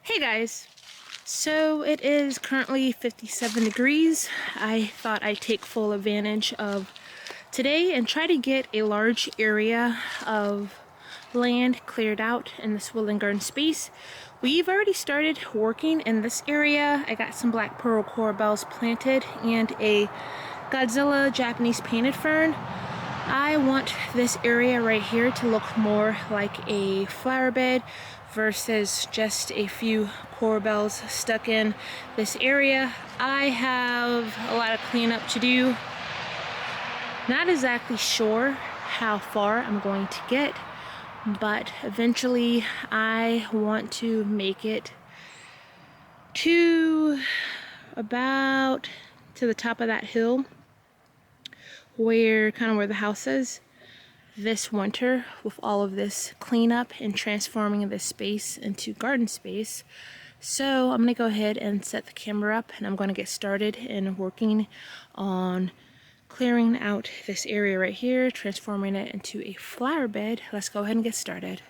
Hey guys, so it is currently 57 degrees. I thought I'd take full advantage of today and try to get a large area of land cleared out in this woodland garden space. We've already started working in this area. I got some black pearl coral bells planted and a Godzilla Japanese painted fern. I want this area right here to look more like a flower bed versus just a few coral bells stuck in this area. I have a lot of cleanup to do. Not exactly sure how far I'm going to get, but eventually I want to make it to about to the top of that hill where the house is this winter, with all of this cleanup and transforming this space into garden space. So I'm gonna go ahead and set the camera up and I'm gonna get started in working on clearing out this area right here, transforming it into a flower bed. Let's go ahead and get started.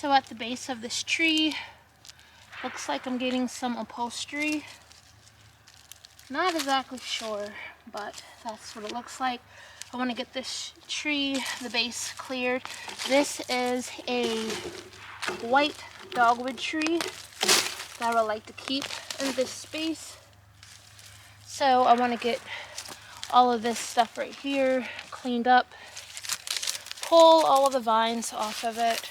So at the base of this tree, looks like I'm getting some upholstery. Not exactly sure, but that's what it looks like. I want to get this tree, the base, cleared. This is a white dogwood tree that I would like to keep in this space. So I want to get all of this stuff right here cleaned up, pull all of the vines off of it.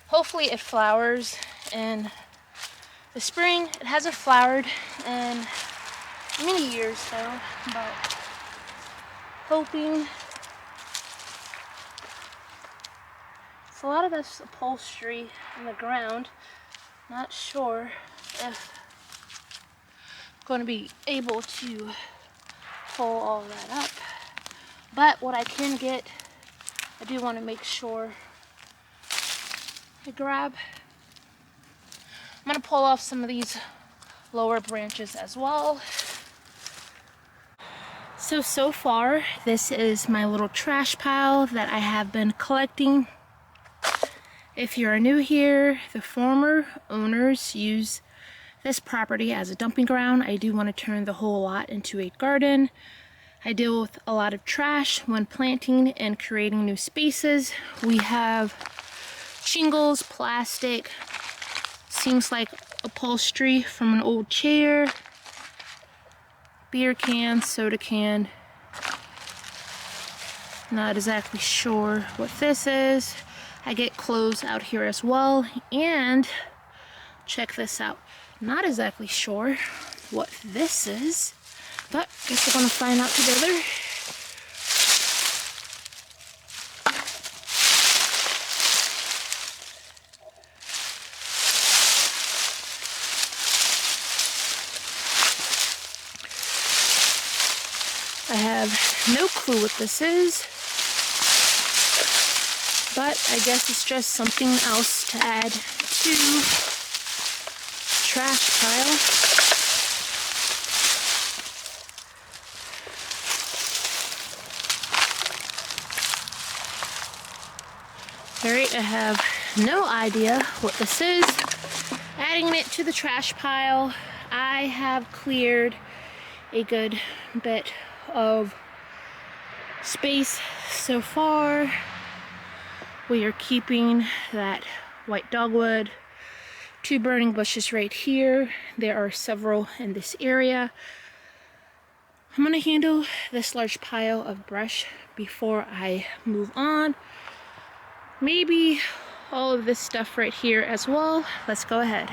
Hopefully it flowers in the spring. It hasn't flowered in many years though, but hoping. It's a lot of this upholstery on the ground. Not sure if I'm going to be able to pull all that up. But what I can get, I do want to make sure I grab. I'm going to pull off some of these lower branches as well. So far, this is my little trash pile that I have been collecting. If you're new here, the former owners used this property as a dumping ground. I do want to turn the whole lot into a garden. I deal with a lot of trash when planting and creating new spaces. We have shingles, plastic, seems like upholstery from an old chair, beer can, soda can. Not exactly sure what this is. I get clothes out here as well, and check this out. Not exactly sure what this is, but I guess we're gonna find out together. I have no clue what this is, but I guess it's just something else to add to the trash pile. Alright, I have no idea what this is. Adding it to the trash pile, I have cleared a good bit of space so far. We are keeping that white dogwood, 2 burning bushes right here. There are several in this area. I'm gonna handle this large pile of brush before I move on. Maybe all of this stuff right here as well. Let's go ahead.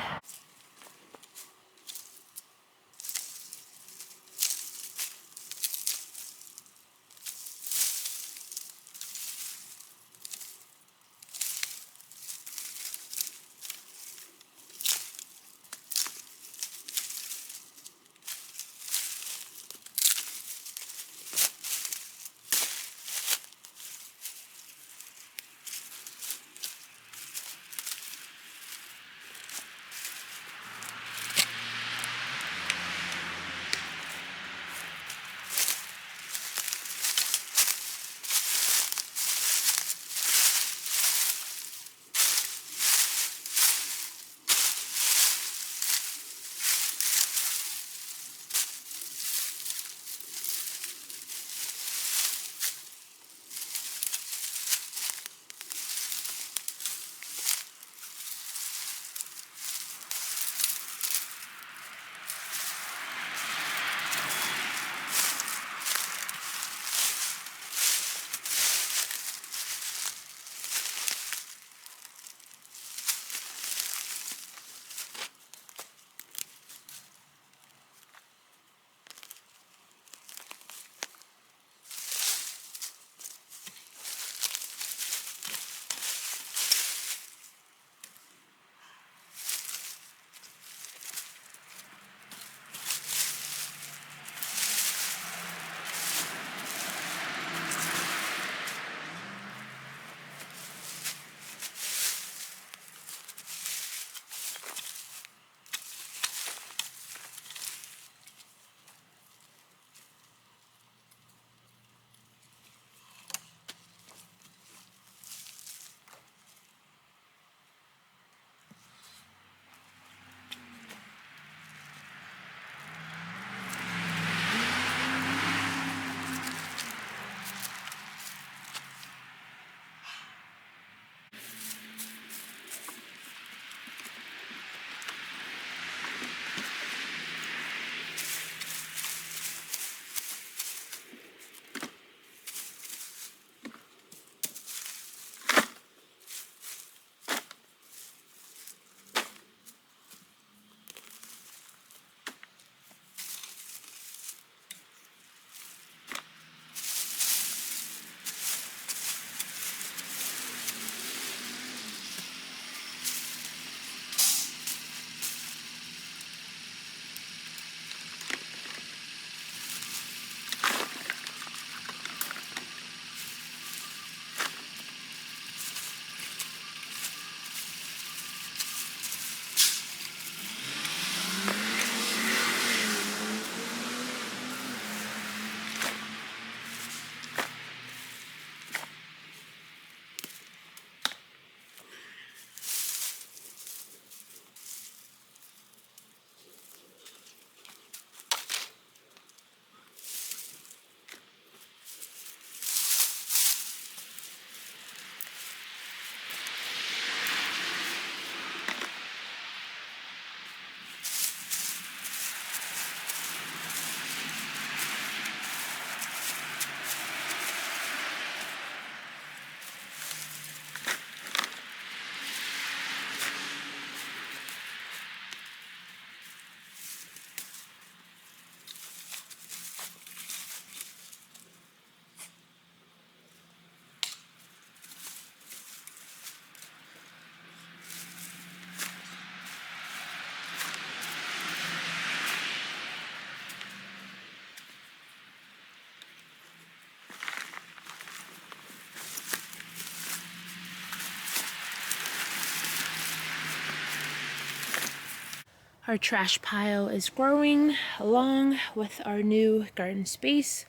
Our trash pile is growing along with our new garden space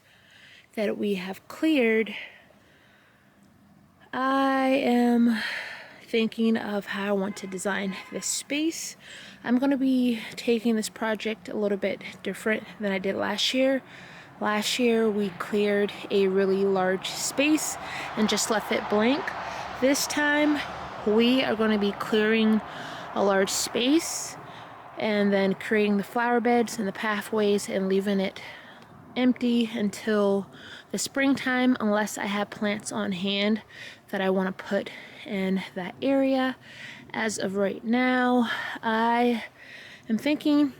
that we have cleared. I am thinking of how I want to design this space. I'm going to be taking this project a little bit different than I did last year. Last year we cleared a really large space and just left it blank. This time we are going to be clearing a large space and then creating the flower beds and the pathways and leaving it empty until the springtime, unless I have plants on hand that I want to put in that area. As of right now, I am thinking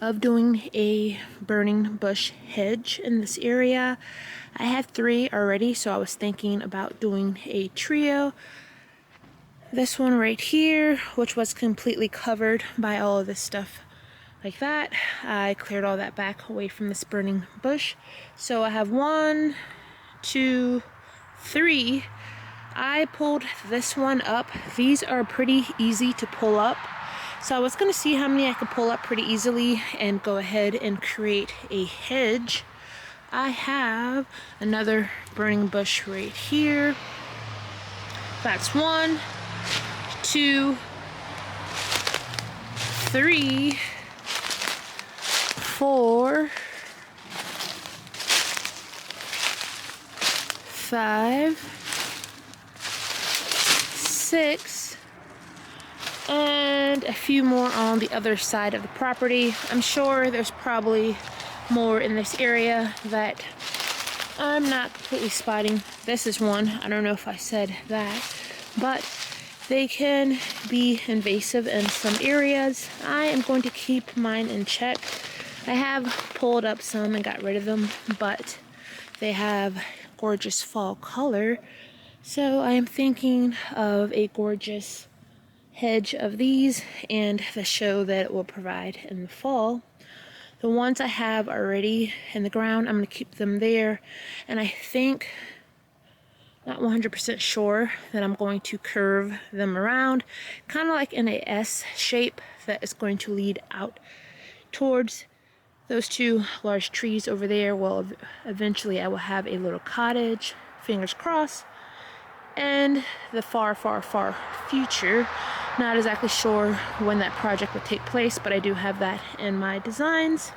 of doing a burning bush hedge in this area. I have 3 already, so I was thinking about doing a trio. This one right here, which was completely covered by all of this stuff like that. I cleared all that back away from this burning bush. So I have 1, 2, 3. I pulled this one up. These are pretty easy to pull up. So I was going to see how many I could pull up pretty easily and go ahead and create a hedge. I have another burning bush right here. That's 1, 2, 3, 4, 5, 6, and a few more on the other side of the property. I'm sure there's probably more in this area that I'm not completely spotting. This is one. I don't know if I said that, but they can be invasive in some areas. I am going to keep mine in check. I have pulled up some and got rid of them, but they have gorgeous fall color. So I am thinking of a gorgeous hedge of these and the show that it will provide in the fall. The ones I have already in the ground, I'm going to keep them there. And I think, not 100% sure, that I'm going to curve them around, kind of like in a S shape that is going to lead out towards those 2 large trees over there. Well, eventually I will have a little cottage, fingers crossed, and the far, far, far future. Not exactly sure when that project would take place, but I do have that in my designs.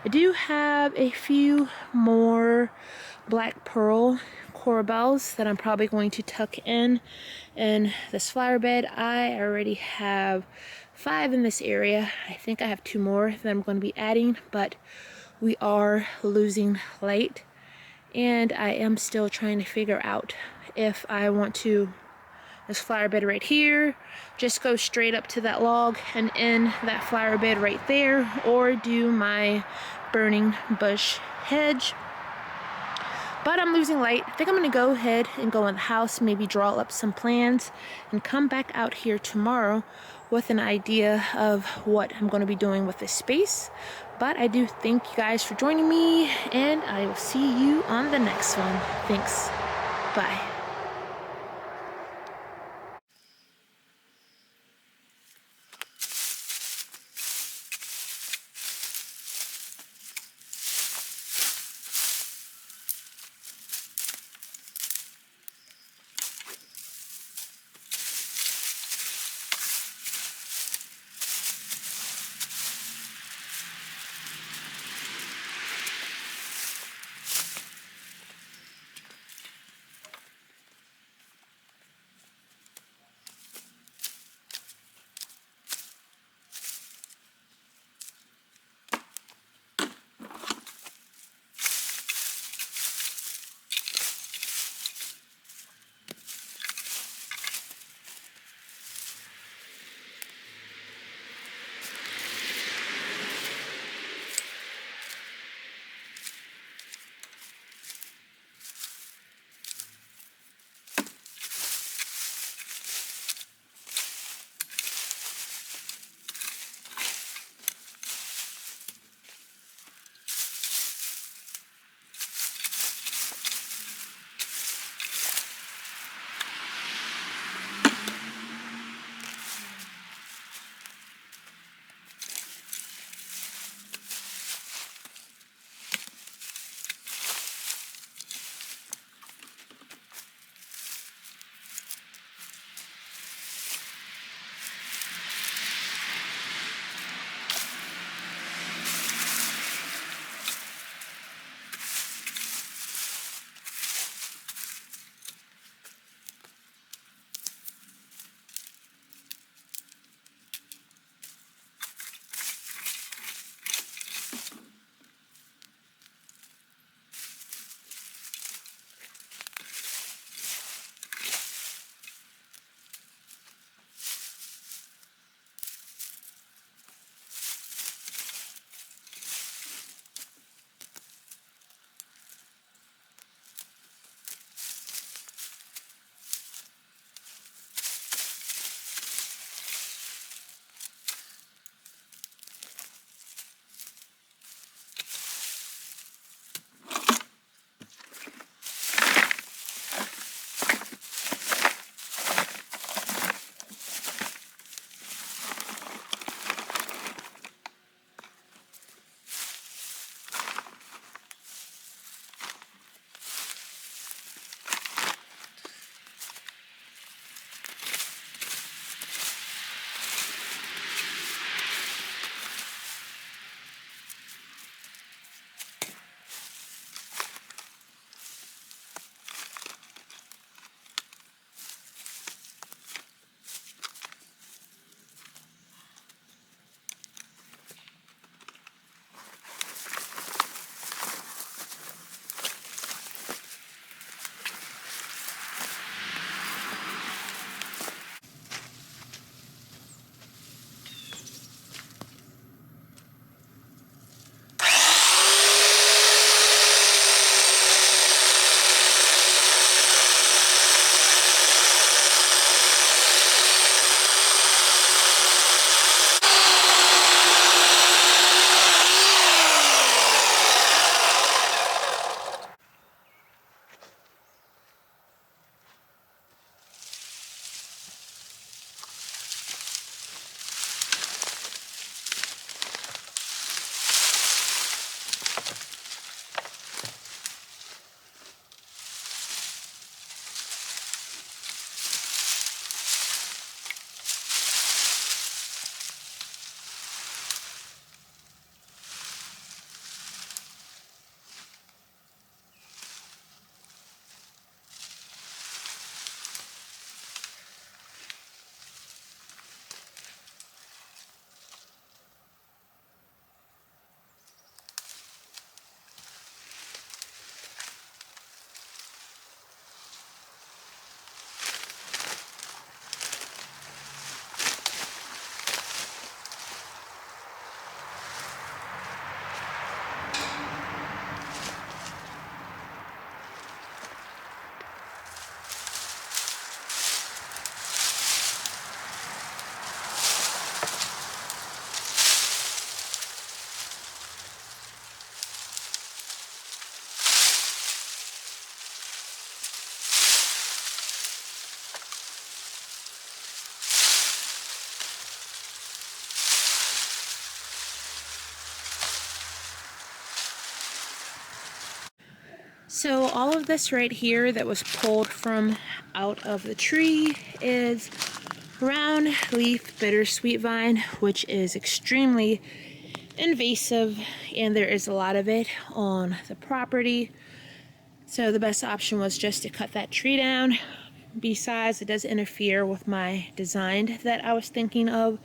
I do have a few more black pearl coral bells that I'm probably going to tuck in this flower bed. I already have 5 in this area. I think I have 2 more that I'm going to be adding, but we are losing light, and I am still trying to figure out if I want to, this flower bed right here, just go straight up to that log and in that flower bed right there, or do my burning bush hedge. But I'm losing light. I think I'm going to go ahead and go in the house, maybe draw up some plans, and come back out here tomorrow with an idea of what I'm going to be doing with this space. But I do thank you guys for joining me, and I will see you on the next one. Thanks. Bye. So all of this right here that was pulled from out of the tree is round leaf bittersweet vine, which is extremely invasive, and there is a lot of it on the property. So the best option was just to cut that tree down. Besides, it does interfere with my design that I was thinking of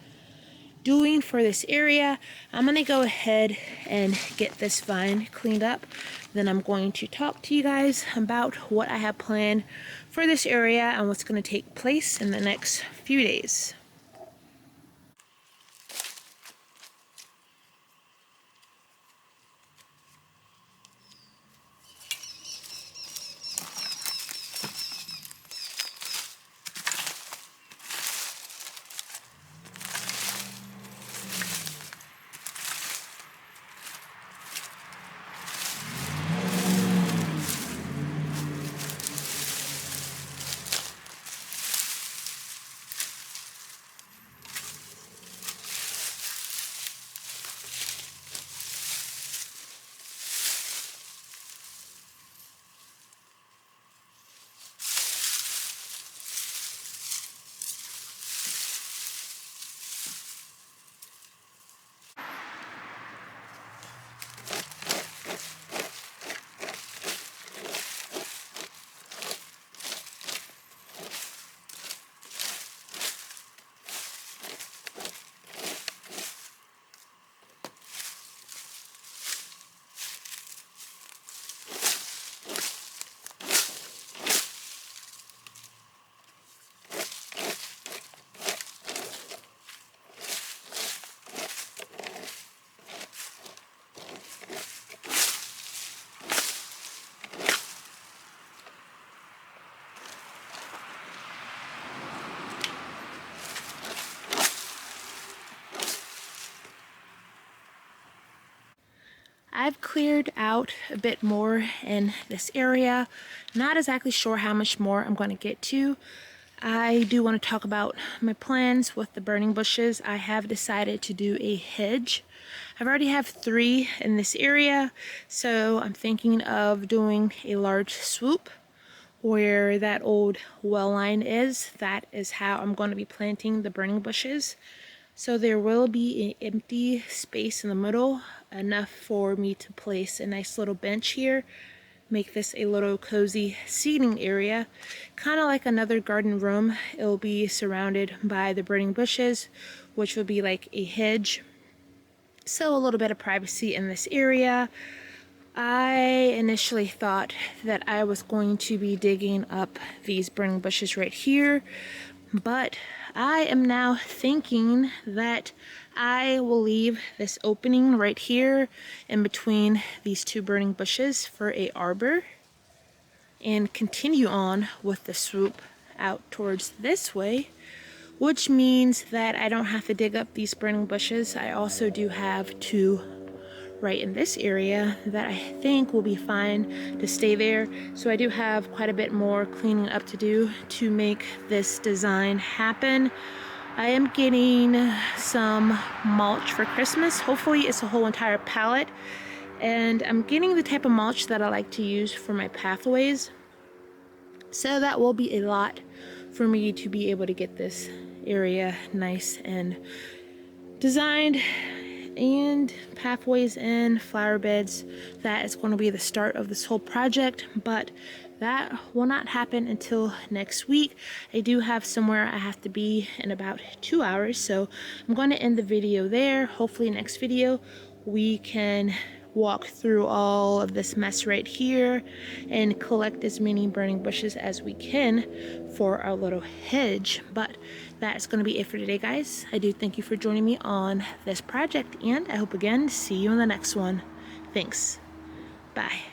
doing for this area. I'm gonna go ahead and get this vine cleaned up. Then I'm going to talk to you guys about what I have planned for this area and what's going to take place in the next few days. I've cleared out a bit more in this area. Not exactly sure how much more I'm going to get to. I do want to talk about my plans with the burning bushes. I have decided to do a hedge. I've already have 3 in this area, so I'm thinking of doing a large swoop where that old well line is. That is how I'm going to be planting the burning bushes. So there will be an empty space in the middle, enough for me to place a nice little bench here, make this a little cozy seating area, kind of like another garden room. It'll be surrounded by the burning bushes, which will be like a hedge. So a little bit of privacy in this area. I initially thought that I was going to be digging up these burning bushes right here, but I am now thinking that I will leave this opening right here in between these 2 burning bushes for a arbor and continue on with the swoop out towards this way, which means that I don't have to dig up these burning bushes. I also do have 2 right in this area that I think will be fine to stay there. So I do have quite a bit more cleaning up to do to make this design happen. I am getting some mulch for Christmas. Hopefully it's a whole entire pallet. And I'm getting the type of mulch that I like to use for my pathways. So that will be a lot for me to be able to get this area nice and designed, and pathways in, flower beds. That is going to be the start of this whole project, but that will not happen until next week. I do have somewhere I have to be in about 2 hours, so I'm going to end the video there. Hopefully next video we can walk through all of this mess right here and collect as many burning bushes as we can for our little hedge. But that's going to be it for today, guys. I do thank you for joining me on this project, and I hope again to see you in the next one. Thanks. Bye.